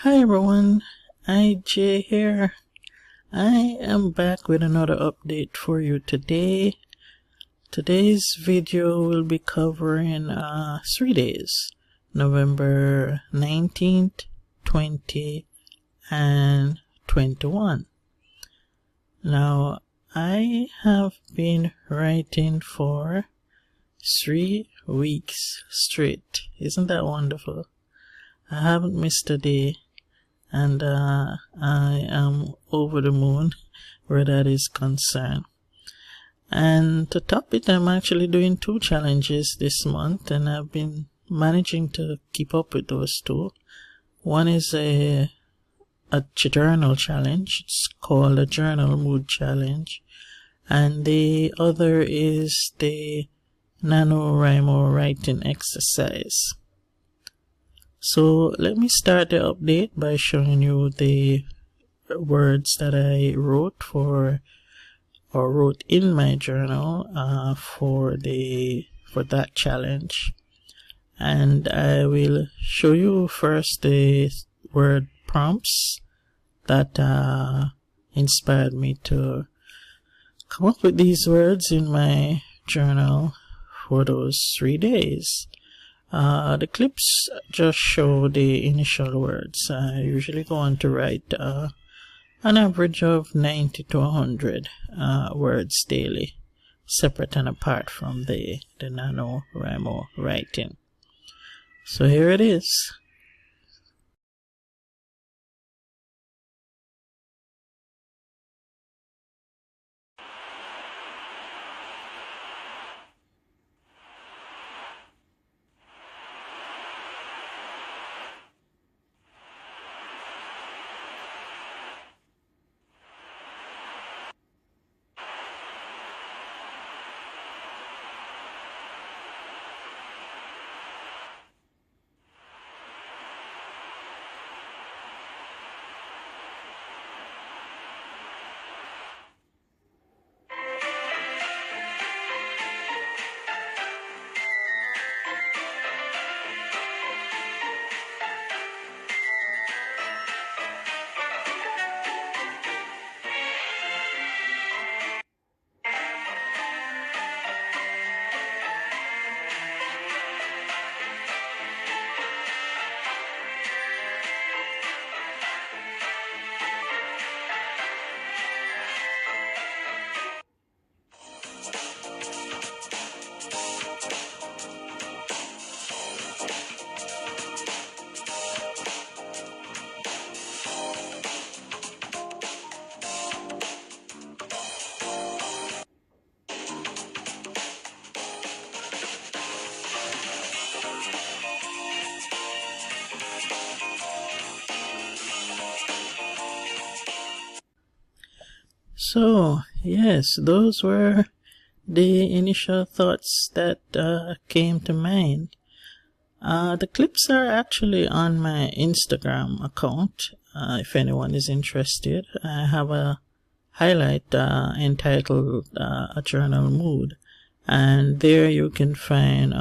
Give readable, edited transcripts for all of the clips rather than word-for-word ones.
Hi everyone, IJ here. I am back with another update for you today. Today's video will be covering 3 days, November 19th, 20, and 21. Now, I have been writing for 3 weeks straight. Isn't that wonderful? I haven't missed a day, and I am over the moon where that is concerned. And to top it, I'm actually doing 2 challenges this month, and I've been managing to keep up with those 2. One is a journal challenge. It's called a journal mood challenge, and the other is the NaNoWriMo writing exercise. So let me start the update by showing you the words that I wrote wrote in my journal for that challenge. And I will show you first the word prompts that inspired me to come up with these words in my journal for those 3 days. The clips just show the initial words. I usually go on to write an average of 90 to 100 words daily, separate and apart from the NaNoWriMo writing. So here it is. So, yes, those were the initial thoughts that came to mind. The clips are actually on my Instagram account, if anyone is interested. I have a highlight entitled A Journal Mood, and there you can find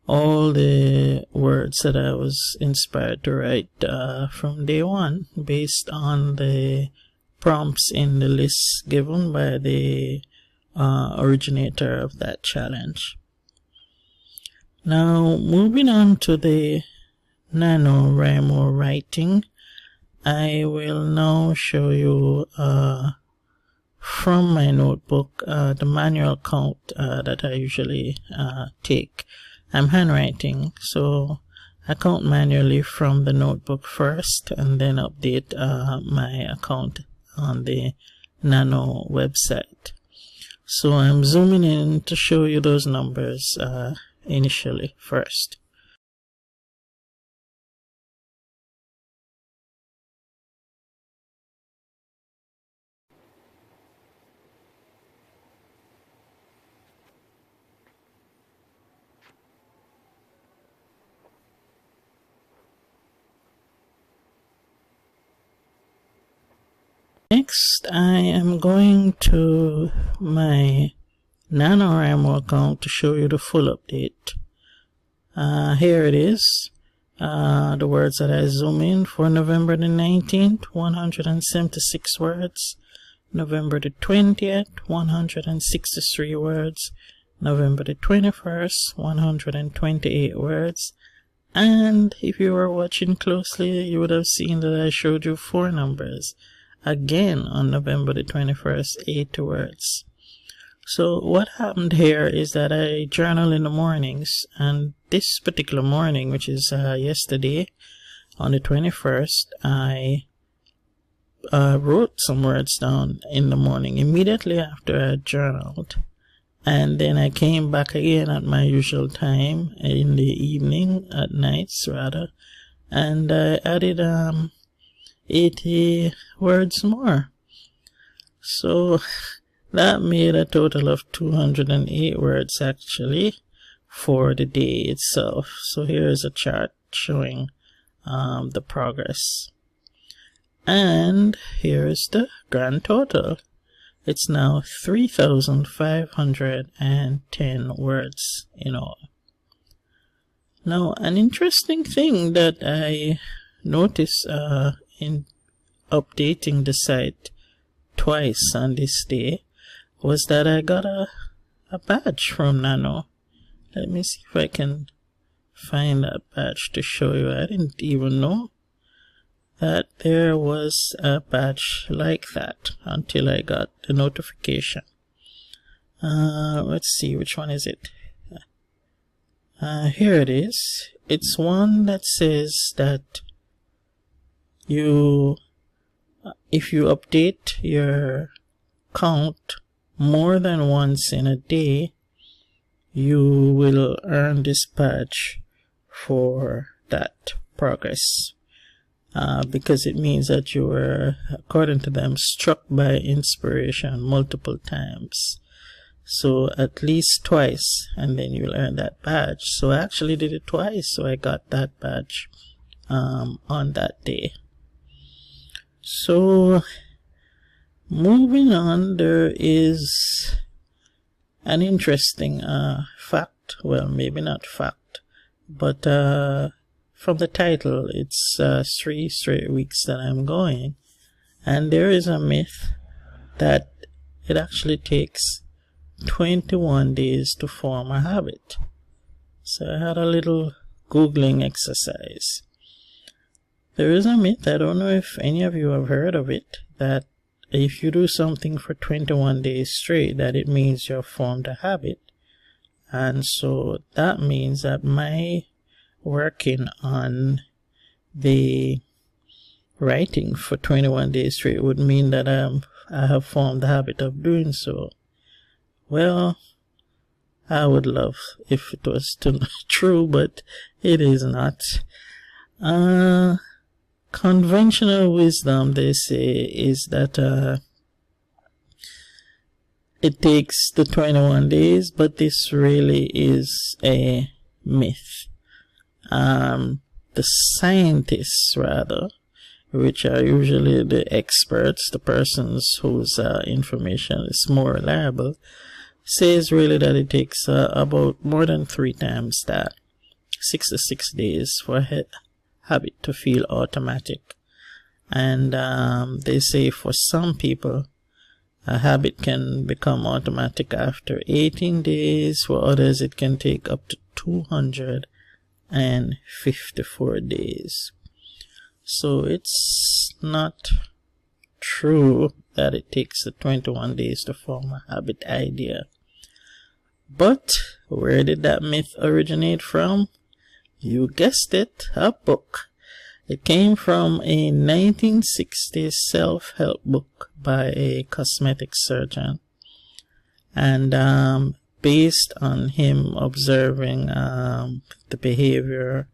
all the words that I was inspired to write from day one, based on the prompts in the list given by the originator of that challenge. Now, moving on to the NaNoWriMo writing, I will now show you from my notebook the manual count that I usually take. I'm handwriting, so I count manually from the notebook first, and then update my account on the Nano website. So I'm zooming in to show you those numbers initially first. Next, I am going to my NaNoWriMo account to show you the full update. Here it is. The words that I zoom in for November the 19th, 176 words. November the 20th, 163 words. November the 21st, 128 words. And if you were watching closely, you would have seen that I showed you 4 numbers. Again, on November the 21st, 80 words. So what happened here is that I journal in the mornings, and this particular morning, which is yesterday, on the 21st, I wrote some words down in the morning, immediately after I journaled. And then I came back again at my usual time, in the evening, at nights rather, and I added 80 words more. So that made a total of 208 words actually for the day itself. So here's a chart showing the progress. And here's the grand total. It's now 3,510 words in all. Now, an interesting thing that I noticed in updating the site twice on this day was that I got a badge from Nano. Let me see if I can find that badge to show you. I didn't even know that there was a badge like that until I got the notification. Let's see, which one is it? Here it is. It's one that says that if you update your count more than once in a day, you will earn this badge for that progress. Because it means that you were, according to them, struck by inspiration multiple times. So at least twice, and then you'll earn that badge. So I actually did it twice, so I got that badge on that day. So moving on, there is an interesting fact. Well, maybe not fact, but from the title, it's 3 straight weeks that I'm going, and there is a myth that it actually takes 21 days to form a habit. So I had a little Googling exercise. There is a myth, I don't know if any of you have heard of it, that if you do something for 21 days straight, that it means you've formed a habit. And so that means that my working on the writing for 21 days straight would mean that I have formed the habit of doing so. Well, I would love if it was true, but it is not. Conventional wisdom, they say, is that it takes the 21 days, but this really is a myth. The scientists, rather, which are usually the experts, the persons whose information is more reliable, says really that it takes about more than 3 times that, 66 days for a habit to feel automatic. And they say for some people, a habit can become automatic after 18 days. For others, it can take up to 254 days. So it's not true that it takes the 21 days to form a habit idea. But where did that myth originate from? You guessed it, a book. It came from a 1960s self-help book by a cosmetic surgeon. And based on him observing the behavior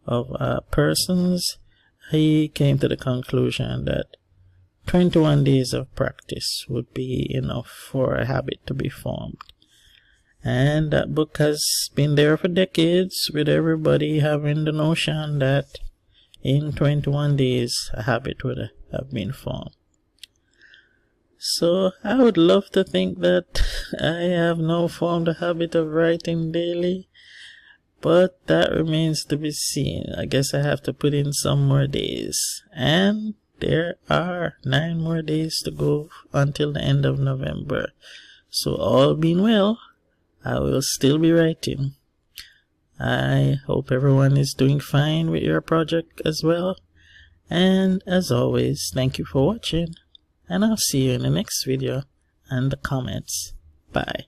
of persons, he came to the conclusion that 21 days of practice would be enough for a habit to be formed. And that book has been there for decades, with everybody having the notion that in 21 days a habit would have been formed. So I would love to think that I have now formed a habit of writing daily, but that remains to be seen. I guess I have to put in some more days, and there are 9 more days to go until the end of November. So all being well, I will still be writing. I hope everyone is doing fine with your project as well. And as always, thank you for watching, and I'll see you in the next video and the comments. Bye.